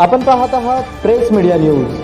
आपण पाहत आहात प्रेस मीडिया न्यूज.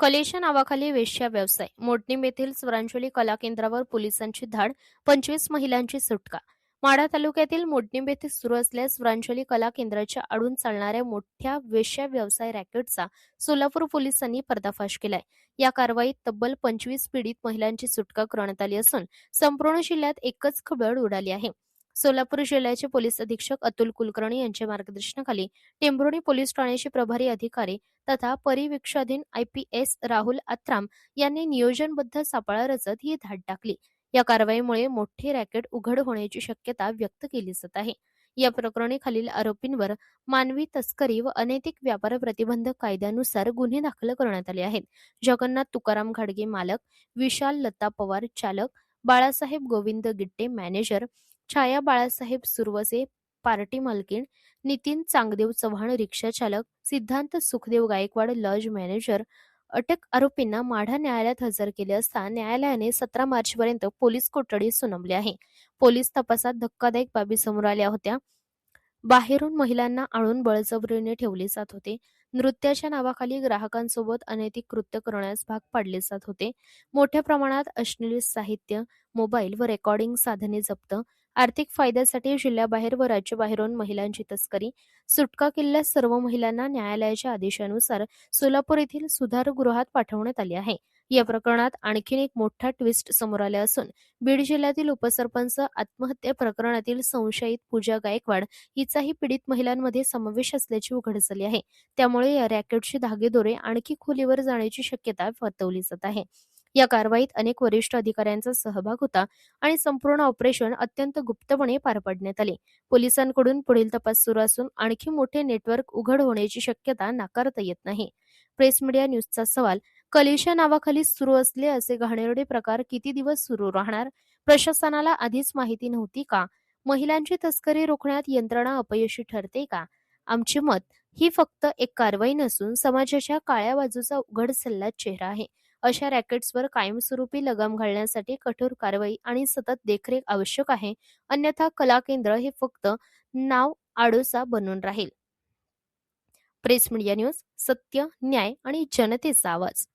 कलेच्या नावाखाली वेश्या व्यवसाय. मोडणीम येथील स्वरांजली कला केंद्रावर पोलिसांची धाड. 25 महिलांची सुटका. माढा तालुक्यातील मोडणीम येथे सुरू असलेल्या स्वरांजली कला केंद्राच्या आडून चालणाऱ्या मोठ्या वेश्या व्यवसाय रॅकेटचा सोलापूर पोलिसांनी पर्दाफाश केलाय. या कारवाईत तब्बल 25 पीडित महिलांची सुटका करण्यात आली असून संपूर्ण जिल्ह्यात एकच खळबळ उडाली आहे. सोलापूर जिल्ह्याचे पोलीस अधीक्षक अतुल कुलकर्णी यांच्या मार्गदर्शनाखाली टेंभुर्णी पोलीस ठाण्याचे प्रभारी अधिकारी तथा परिवीक्षाधीन IPS राहुल आत्राम यांनी नियोजनबद्ध सापळा रचत ही धाड टाकली. या कारवाईमुळे मोठे रॅकेट उघड होण्याची शक्यता व्यक्त केली जात आहे. या प्रकरणी खालील आरोपींवर मानवी तस्करी व अनैतिक व्यापार प्रतिबंधक कायद्यानुसार गुन्हे दाखल करण्यात आले आहेत. जगन्नाथ तुकाराम घाडगे मालक, विशाल लता पवार चालक, बाळासाहेब गोविंद गिट्टे मॅनेजर, छाया बाळासाहेब सुरवसे पार्टी मालकीण, नितीन चांगदेव चव्हाण रिक्षा चालक, सिद्धांत सुखदेव गायकवाड लॉज मॅनेजर. अटक आरोपींना माढा न्यायालयात हजर केले असता न्यायालयाने 17 मार्चपर्यंत पोलीस कोठडी सुनावली आहे. पोलीस तपासात धक्कादायक बाबी समोर आल्या होत्या. बाहेरून महिलांना आणून बळजबरीने ठेवले जात होते. नृत्याच्या नावाखाली ग्राहकांसोबत अनैतिक कृत्य करण्यास भाग पाडले जात होते. मोठ्या प्रमाणात अश्लील साहित्य, मोबाईल व रेकॉर्डिंग साधने जप्त. आर्थिक फायद्यासाठी जिल्ह्याबाहेर व राज्याबाहेरून महिलांची तस्करी. सुटका केलेल्या सर्व महिलांना न्यायालयाच्या आदेशानुसार सोलापूर येथील सुधारगृहात पाठवण्यात आले आहे. या प्रकरणात आणखीन एक मोठा ट्विस्ट समोर आला असून बीड जिल्ह्यातील उपसरपंच आत्महत्या प्रकरणातील संशयित पूजा गायकवाड हिचाही पीडित महिलांमध्ये समावेश असल्याचे उघड झाले आहे. त्यामुळे या रॅकेटचे धागेदोरे आणखी खोलीवर जाण्याची शक्यता वर्तवली जात आहे. या कारवाईत अनेक वरिष्ठ अधिकाऱ्यांचा सहभाग होता आणि संपूर्ण ऑपरेशन अत्यंत गुप्तपणे पार पाडण्यात आले. पोलिसांकडून पुढील तपास सुरू असून आणखी मोठे नेटवर्क उघड होण्याची शक्यता नाकारता येत नाही. प्रेस मीडिया न्यूजचा सवाल: कलेच्या नावाखाली सुरू असले असे घाणेरडे प्रकार किती दिवस सुरू राहणार? प्रशासनाला आधीच माहिती नव्हती का? महिलांची तस्करी रोखण्यात यंत्रणा अपयशी ठरते का? आमचे मत: ही फक्त एक कारवाई नसून समाजाच्या काळ्या बाजूचा उघड झालेला चेहरा आहे. अशा रॅकेट्सवर कायमस्वरूपी लगाम घालण्यासाठी कठोर कारवाई आणि सतत देखरेख आवश्यक आहे. अन्यथा कला केंद्र हे फक्त नाव आडोसा बनून राहील. प्रेस मीडिया न्यूज, सत्य, न्याय आणि जनतेचा आवाज.